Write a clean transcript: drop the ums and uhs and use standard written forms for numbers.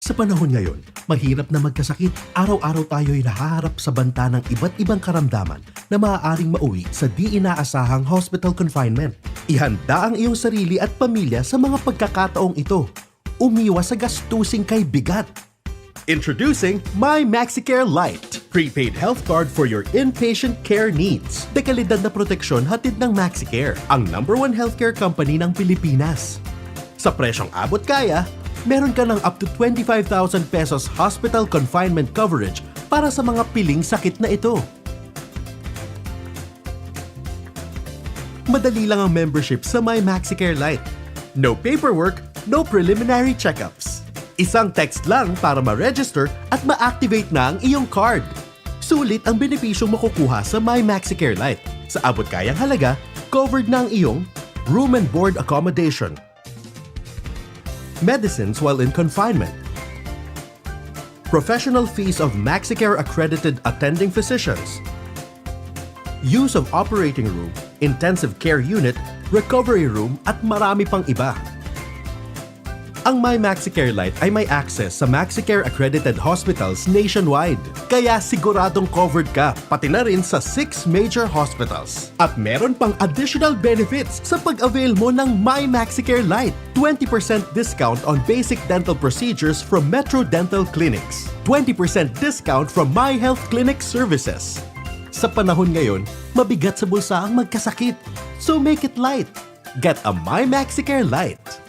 Sa panahon ngayon, mahirap na magkasakit. Araw-araw tayo'y nahaharap sa banta ng iba't ibang karamdaman na maaaring mauwi sa di inaasahang hospital confinement. Ihanda ang iyong sarili at pamilya sa mga pagkakataong ito. Umiwas sa gastusing kay bigat. Introducing MYMAXICARE LITE, prepaid health card for your inpatient care needs. Dekalidad na proteksyon hatid ng Maxicare, ang #1 healthcare company ng Pilipinas. Sa presyong abot kaya, meron ka ng up to 25,000 pesos hospital confinement coverage para sa mga piling sakit na ito. Madali lang ang membership sa MYMAXICARE LITE. No paperwork, no preliminary checkups. Isang text lang para ma-register at ma-activate na ang iyong card. Sulit ang benepisyong makukuha sa MYMAXICARE LITE. Sa abot kayang halaga, covered na ang iyong room and board accommodation, medicines while in confinement, professional fees of Maxicare accredited attending physicians, use of operating room, intensive care unit, recovery room at marami pang iba. Ang MYMAXICARE LITE ay may access sa Maxicare accredited hospitals nationwide. Kaya siguradong covered ka, pati na rin sa 6 major hospitals. At meron pang additional benefits sa pag-avail mo ng MYMAXICARE LITE. 20% discount on basic dental procedures from Metro Dental Clinics. 20% discount from My Health Clinic Services. Sa panahon ngayon, mabigat sa bulsa ang magkasakit. So make it light. Get a MYMAXICARE LITE.